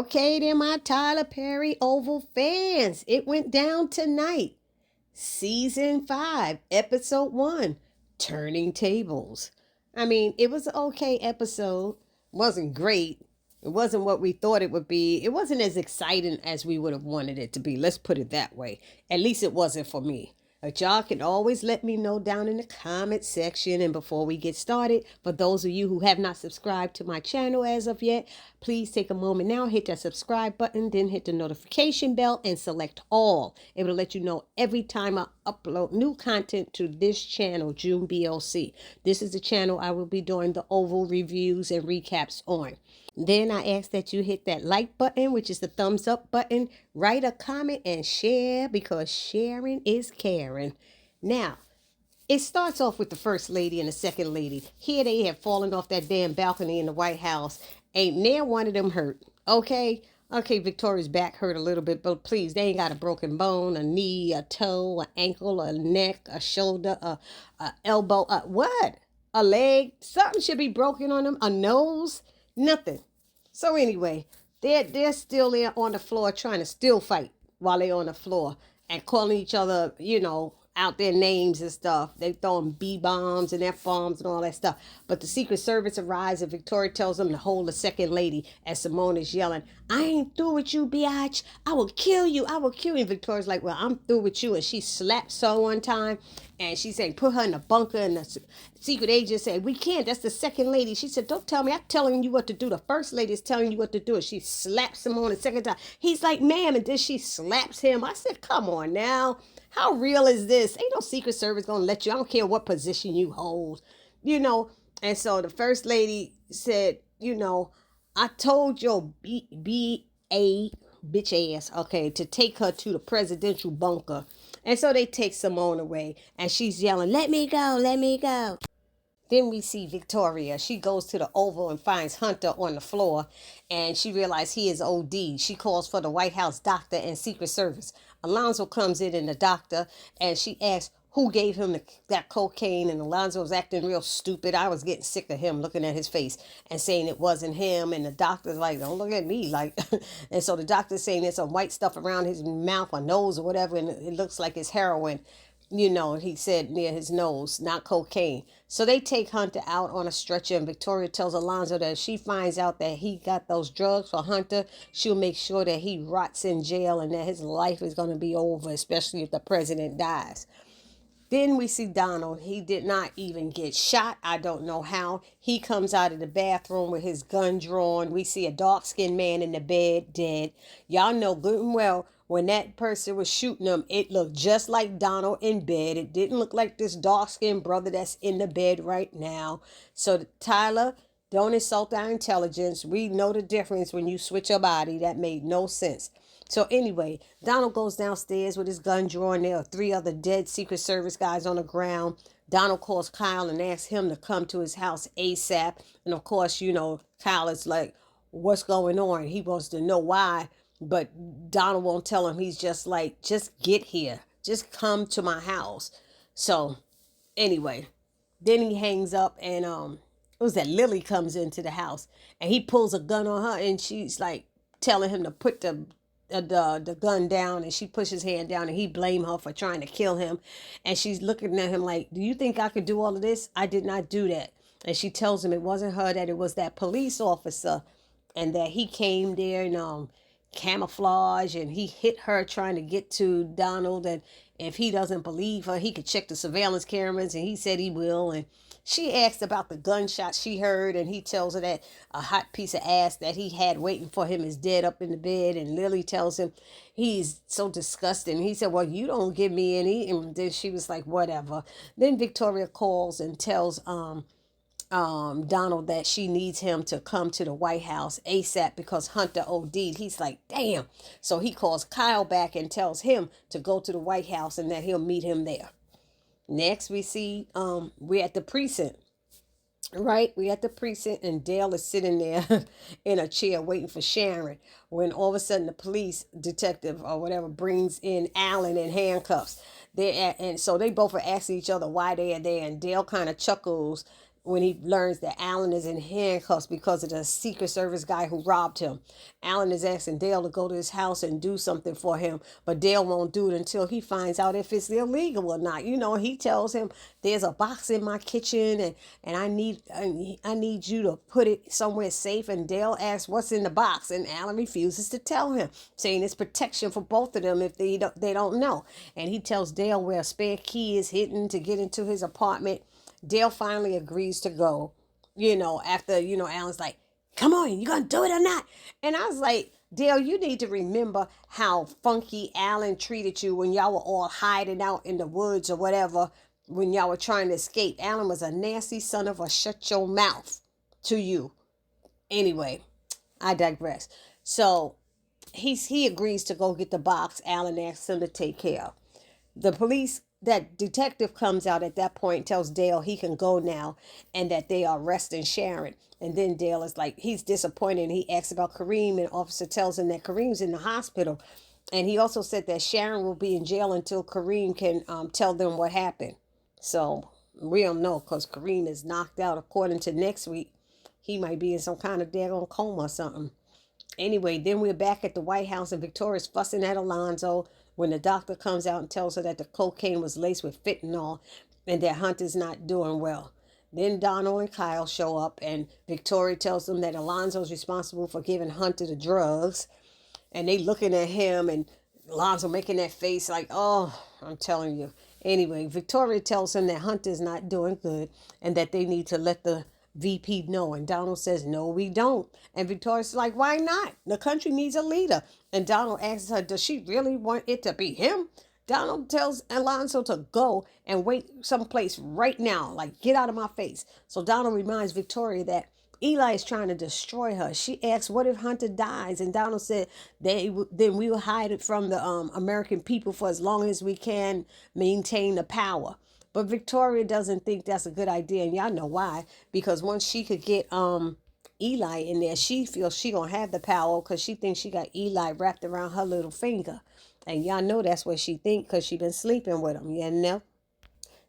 Okay, then my Tyler Perry Oval fans, it went down tonight. Season 5, Episode 1, Turning Tables. I mean, it was an okay episode. Wasn't great. It wasn't what we thought it would be. It wasn't as exciting as we would have wanted it to be. Let's put it that way. At least it wasn't for me. But y'all can always let me know down in the comment section. And before we get started, for those of you who have not subscribed to my channel as of yet, please take a moment now, hit that subscribe button, then hit the notification bell and select all. It will let you know every time I upload new content to this channel, June BLC. This is the channel I will be doing the Oval reviews and recaps on. Then I ask that you hit that like button, which is the thumbs up button, write a comment and share, because sharing is caring. Now, it starts off with the first lady and the second lady. Here they have fallen off that damn balcony in the White House. Ain't near one of them hurt. Okay? Okay, Victoria's back hurt a little bit, but please, they ain't got a broken bone, a knee, a toe, an ankle, a neck, a shoulder, a elbow, what? A leg? Something should be broken on them. A nose? Nothing. So anyway, they're still there on the floor trying to still fight while they're on the floor and calling each other, out their names and stuff. They throwing B-bombs and F-bombs and all that stuff. But the Secret Service arrives and Victoria tells them to hold the second lady as Simone is yelling, "I ain't through with you, biatch. I will kill you. I will kill you." And Victoria's like, "Well, I'm through with you." And she slaps her one time and she said, put her in a bunker. And the secret agent said, "We can't. That's the second lady." She said, "Don't tell me. I'm telling you what to do. The first lady is telling you what to do." And she slaps him on the second time. He's like, "Ma'am." And then she slaps him. I said, come on now. How real is this? Ain't no Secret Service gonna let you. I don't care what position you hold, And so the first lady said, "I told your B.A. bitch ass, okay, to take her to the presidential bunker." And so they take Simone away, and she's yelling, "Let me go, let me go." Then we see Victoria. She goes to the Oval and finds Hunter on the floor, and she realizes he is OD. She calls for the White House doctor and Secret Service. Alonzo comes in and the doctor, and she asks who gave him that cocaine, and Alonzo's acting real stupid. I was getting sick of him looking at his face and saying it wasn't him, and the doctor's like, "Don't look at me," like, and so the doctor's saying there's some white stuff around his mouth or nose or whatever, and it looks like it's heroin. He said near his nose, not cocaine. So they take Hunter out on a stretcher, and Victoria tells Alonzo that if she finds out that he got those drugs for Hunter, she'll make sure that he rots in jail and that his life is going to be over, especially if the president dies. Then we see Donald. He did not even get shot. I don't know how. He comes out of the bathroom with his gun drawn. We see a dark-skinned man in the bed, dead. Y'all know good and well when that person was shooting him, it looked just like Donald in bed. It didn't look like this dark-skinned brother that's in the bed right now. So Tyler, don't insult our intelligence. We know the difference when you switch your body. That made no sense. So anyway, Donald goes downstairs with his gun drawn. There are 3 other dead Secret Service guys on the ground. Donald calls Kyle and asks him to come to his house ASAP. And of course, Kyle is like, "What's going on?" He wants to know why. But Donald won't tell him. He's just like, "Just get here. Just come to my house." So anyway, then he hangs up, and it was that Lily comes into the house and he pulls a gun on her, and she's like telling him to put the gun down, and she pushes his hand down, and he blame her for trying to kill him. And she's looking at him like, "Do you think I could do all of this? I did not do that." And she tells him it wasn't her, that it was that police officer, and that he came there and camouflage, and he hit her trying to get to Donald, and if he doesn't believe her, he could check the surveillance cameras, and he said he will. And she asked about the gunshots she heard, and he tells her that a hot piece of ass that he had waiting for him is dead up in the bed. And Lily tells him he's so disgusting. He said, "Well, you don't give me any." And then she was like, "Whatever." Then Victoria calls and tells Donald that she needs him to come to the White House ASAP because Hunter OD'd. He's like, damn. So he calls Kyle back and tells him to go to the White House and that he'll meet him there. Next, we see we're at the precinct. Right, we at the precinct, and Dale is sitting there in a chair waiting for Sharon, when all of a sudden the police detective or whatever brings in Alan in handcuffs. And so they both are asking each other why they are there, and Dale kind of chuckles when he learns that Alan is in handcuffs because of the Secret Service guy who robbed him. Alan is asking Dale to go to his house and do something for him, but Dale won't do it until he finds out if it's illegal or not. He tells him there's a box in my kitchen and I need you to put it somewhere safe. And Dale asks what's in the box, and Alan refuses to tell him, saying it's protection for both of them if they don't know. And he tells Dale where a spare key is hidden to get into his apartment. Dale finally agrees to go, after, Alan's like, come on, you gonna do it or not? And I was like, Dale, you need to remember how funky Alan treated you when y'all were all hiding out in the woods or whatever, when y'all were trying to escape. Alan was a nasty son of a shut your mouth to you. Anyway, I digress. So he agrees to go get the box Alan asks him to take care of. That detective comes out at that point, tells Dale he can go now and that they are arresting Sharon. And then Dale is like, he's disappointed. And he asks about Kareem, and officer tells him that Kareem's in the hospital. And he also said that Sharon will be in jail until Kareem can tell them what happened. So we don't know, because Kareem is knocked out. According to next week, he might be in some kind of daggone coma or something. Anyway, then we're back at the White House, and Victoria's fussing at Alonzo when the doctor comes out and tells her that the cocaine was laced with fentanyl and that Hunter's not doing well. Then Donald and Kyle show up, and Victoria tells them that Alonzo's responsible for giving Hunter the drugs. And they looking at him, and Alonzo making that face like, oh, I'm telling you. Anyway, Victoria tells him that Hunter's not doing good and that they need to let the VP know. And Donald says, no, we don't. And Victoria's like, why not? The country needs a leader. And Donald asks her, does she really want it to be him? Donald tells Alonzo to go and wait someplace right now. Like, get out of my face. So Donald reminds Victoria that Eli is trying to destroy her. She asks, what if Hunter dies? And Donald said, then we will hide it from the American people for as long as we can maintain the power. But Victoria doesn't think that's a good idea, and y'all know why. Because once she could get Eli in there, she feels she gonna have the power because she thinks she got Eli wrapped around her little finger. And y'all know that's what she think because she been sleeping with him,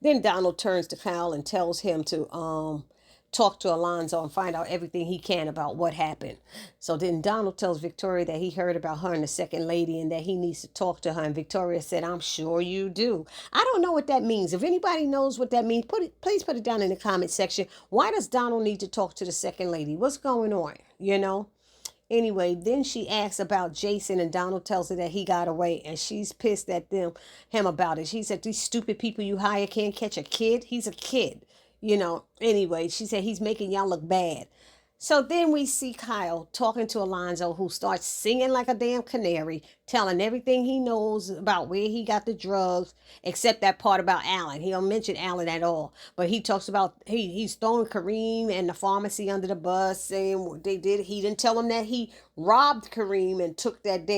Then Donald turns to Kyle and tells him to talk to Alonzo and find out everything he can about what happened. So then Donald tells Victoria that he heard about her and the second lady and that he needs to talk to her. And Victoria said, I'm sure you do. I don't know what that means. If anybody knows what that means, please put it down in the comment section. Why does Donald need to talk to the second lady? What's going on? Anyway, then she asks about Jason, and Donald tells her that he got away, and she's pissed at him about it. She said, these stupid people you hire can't catch a kid. He's a kid. Anyway, she said he's making y'all look bad. So then we see Kyle talking to Alonzo, who starts singing like a damn canary, telling everything he knows about where he got the drugs, except that part about Alan. He don't mention Alan at all. But he talks about he's throwing Kareem and the pharmacy under the bus, saying what they did. He didn't tell him that he robbed Kareem and took that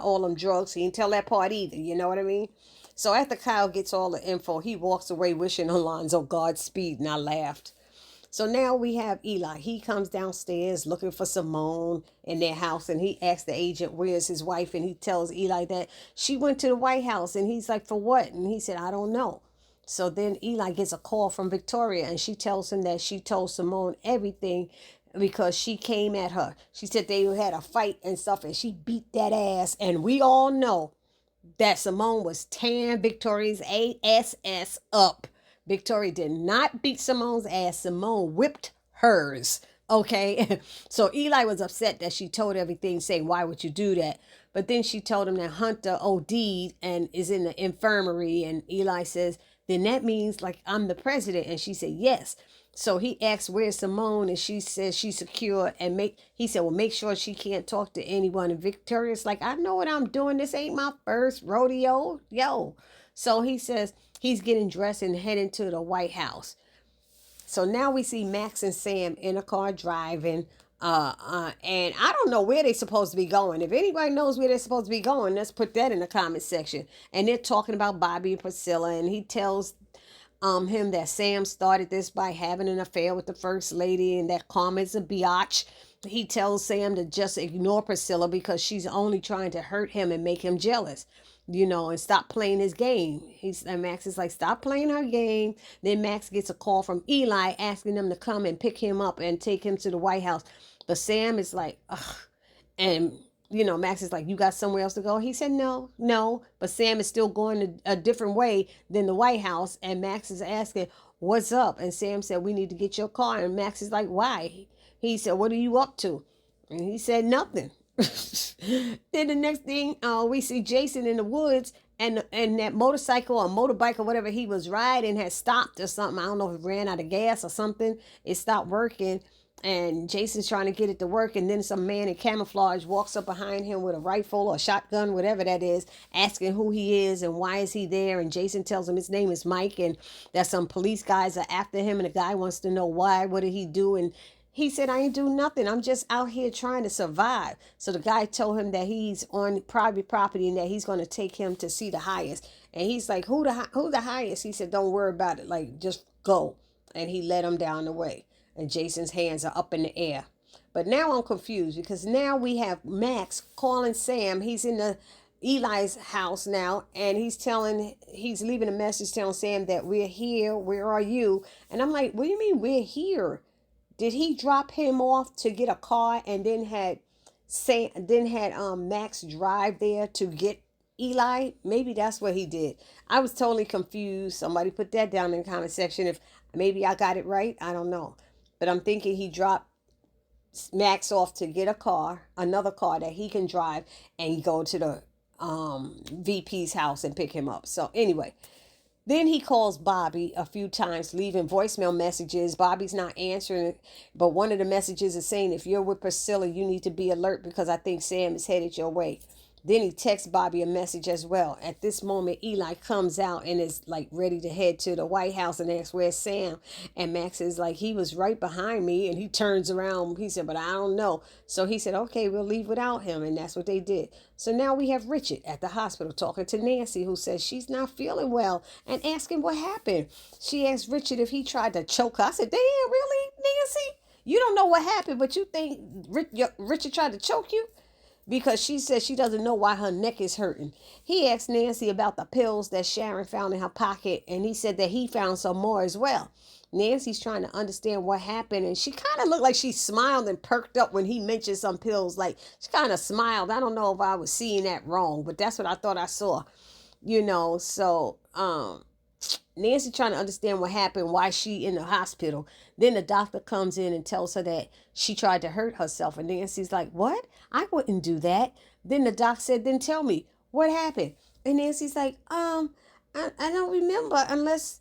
all them drugs. He didn't tell that part either. You know what I mean? So after Kyle gets all the info, he walks away wishing Alonzo Godspeed, and I laughed. So now we have Eli. He comes downstairs looking for Simone in their house, and he asks the agent, where's his wife? And he tells Eli that she went to the White House, and he's like, for what? And he said, I don't know. So then Eli gets a call from Victoria, and she tells him that she told Simone everything because she came at her. She said they had a fight and stuff, and she beat that ass. And we all know that Simone was tearing Victoria's ass up. Victoria did not beat Simone's ass. Simone whipped hers. Okay. So Eli was upset that she told everything, saying, why would you do that? But then she told him that Hunter OD'd and is in the infirmary. And Eli says, then that means like I'm the president. And she said, yes. So he asks, where's Simone? And she says she's secure. And he said, well, make sure she can't talk to anyone. And Victoria's like, I know what I'm doing. This ain't my first rodeo. Yo. So he says he's getting dressed and heading to the White House. So now we see Max and Sam in a car driving. And I don't know where they're supposed to be going. If anybody knows where they're supposed to be going, let's put that in the comment section. And they're talking about Bobby and Priscilla. And he tells him that Sam started this by having an affair with the first lady and that Carmen's a biatch. he tells Sam to just ignore Priscilla because she's only trying to hurt him and make him jealous, and stop playing his game. And Max is like, stop playing her game. Then Max gets a call from Eli asking them to come and pick him up and take him to the White House. But Sam is like, ugh. And Max is like, you got somewhere else to go? He said, no, no. But Sam is still going a different way than the White House. And Max is asking, what's up? And Sam said, we need to get your car. And Max is like, why? He said, what are you up to? And he said, nothing. Then the next thing, we see Jason in the woods, and that motorcycle or motorbike or whatever he was riding had stopped or something. I don't know if it ran out of gas or something. It stopped working. And Jason's trying to get it to work, and then some man in camouflage walks up behind him with a rifle or a shotgun, whatever that is, asking who he is and why is he there. And Jason tells him his name is Mike and that some police guys are after him, and the guy wants to know why. What did he do? And he said, I ain't do nothing. I'm just out here trying to survive. So the guy told him that he's on private property and that he's going to take him to see the highest. And he's like, who the highest? He said, don't worry about it. Like, just go. And he led him down the way. And Jason's hands are up in the air. But now I'm confused because now we have Max calling Sam. He's in the Eli's house now, and he's leaving a message telling Sam that we're here. Where are you? And I'm like, what do you mean we're here? Did he drop him off to get a car and then had Max drive there to get Eli? Maybe that's what he did. I was totally confused. Somebody put that down in the comment section. If maybe I got it right, I don't know. But I'm thinking he dropped Max off to get another car that he can drive, and go to the VP's house and pick him up. So anyway, then he calls Bobby a few times, leaving voicemail messages. Bobby's not answering, but one of the messages is saying, if you're with Priscilla, you need to be alert because I think Sam is headed your way. Then he texts Bobby a message as well. At this moment, Eli comes out and is like ready to head to the White House and asks, where's Sam? And Max is like, he was right behind me. And he turns around. He said, but I don't know. So he said, okay, we'll leave without him. And that's what they did. So now we have Richard at the hospital talking to Nancy, who says she's not feeling well, and asking what happened. She asked Richard if he tried to choke her. I said, damn, really, Nancy? You don't know what happened, but you think Richard tried to choke you? Because she says she doesn't know why her neck is hurting. He asked Nancy about the pills that Sharon found in her pocket, and he said that he found some more as well. Nancy's trying to understand what happened, and she kind of looked like she smiled and perked up when he mentioned some pills. Like, she kind of smiled. I don't know if I was seeing that wrong, but that's what I thought I saw. So Nancy trying to understand what happened, why she in the hospital. Then the doctor comes in and tells her that she tried to hurt herself. And Nancy's like, what? I wouldn't do that. Then the doc said, then tell me, what happened? And Nancy's like, I don't remember unless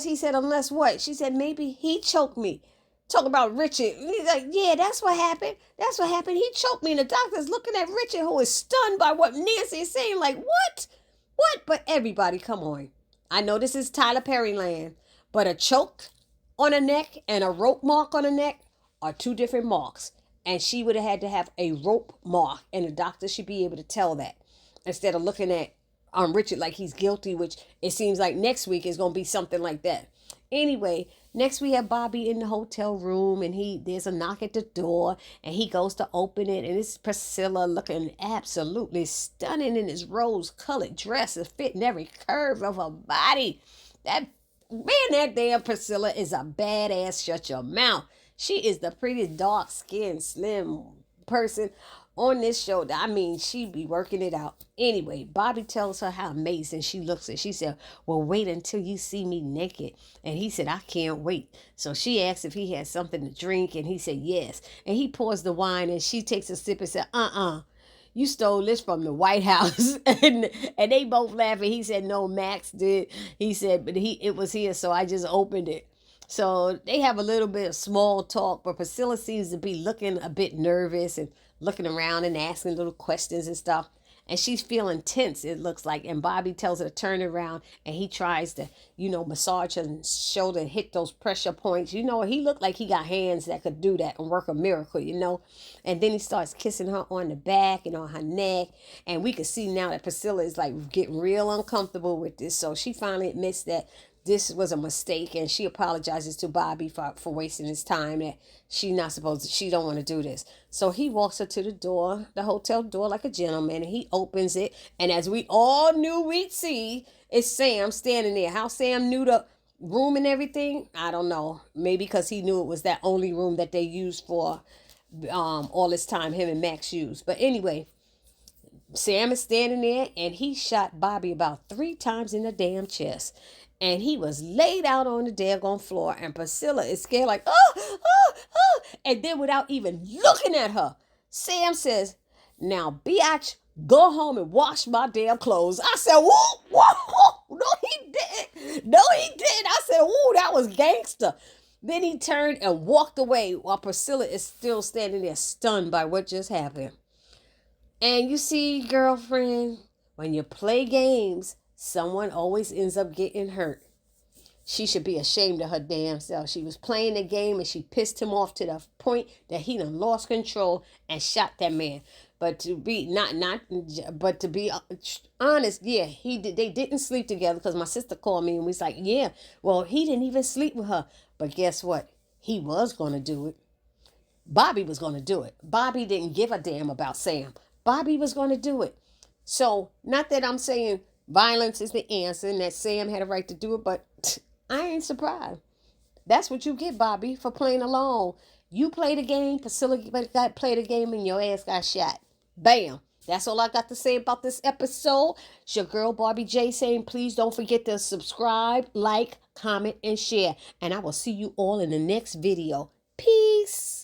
he said, unless what? She said, maybe he choked me. Talk about Richard. And he's like, yeah, that's what happened. That's what happened. He choked me. And the doctor's looking at Richard, who is stunned by what Nancy is saying. Like, what? What? But everybody, come on. I know this is Tyler Perry land, but a choke on a neck and a rope mark on a neck are two different marks. And she would have had to have a rope mark, and the doctor should be able to tell that instead of looking at Richard like he's guilty, which it seems like next week is going to be something like that. Anyway, next we have Bobby in the hotel room, and there's a knock at the door, and he goes to open it, and it's Priscilla looking absolutely stunning in his rose-colored dress, fitting every curve of her body. That damn Priscilla is a badass. Shut your mouth. She is the prettiest dark-skinned, slim person on this show. I mean, she be working it out. Anyway, Bobby tells her how amazing she looks, and she said, well, wait until you see me naked. And he said, I can't wait. So she asked if he had something to drink, and he said yes. And he pours the wine, and she takes a sip and said, you stole this from the White House. and they both laughed, and he said, no, Max did. He said, but it was here, so I just opened it. So they have a little bit of small talk, but Priscilla seems to be looking a bit nervous and looking around and asking little questions and stuff. And she's feeling tense, it looks like. And Bobby tells her to turn around, and he tries to, massage her shoulder and hit those pressure points. He looked like he got hands that could do that and work a miracle, And then he starts kissing her on the back and on her neck. And we can see now that Priscilla is like getting real uncomfortable with this. So she finally admits that this was a mistake, and she apologizes to Bobby for wasting his time, that she don't want to do this. So he walks her to the door, the hotel door, like a gentleman, and he opens it. And as we all knew we'd see, it's Sam standing there. How Sam knew the room and everything, I don't know. Maybe because he knew it was that only room that they used for all this time, him and Max used. But anyway, Sam is standing there, and he shot Bobby about 3 times in the damn chest. And he was laid out on the daggone floor, and Priscilla is scared like, oh, oh, oh. And then without even looking at her, Sam says, now, biatch, go home and wash my damn clothes. I said, whoa, whoa, no, he didn't. No, he didn't. I said, whoa, that was gangster. Then he turned and walked away while Priscilla is still standing there stunned by what just happened. And you see, girlfriend, when you play games, someone always ends up getting hurt. She should be ashamed of her damn self. She was playing the game and she pissed him off to the point that he done lost control and shot that man. But to be but to be honest, yeah, they didn't sleep together, because my sister called me and was like, yeah, well, he didn't even sleep with her. But guess what? He was going to do it. Bobby was going to do it. Bobby didn't give a damn about Sam. Bobby was going to do it. So, not that I'm saying violence is the answer and that Sam had a right to do it, but I ain't surprised. That's what you get, Bobby, for playing along. You played a game, Priscilla played a game, and your ass got shot. Bam. That's all I got to say about this episode. It's your girl, Barbie J, saying please don't forget to subscribe, like, comment, and share. And I will see you all in the next video. Peace.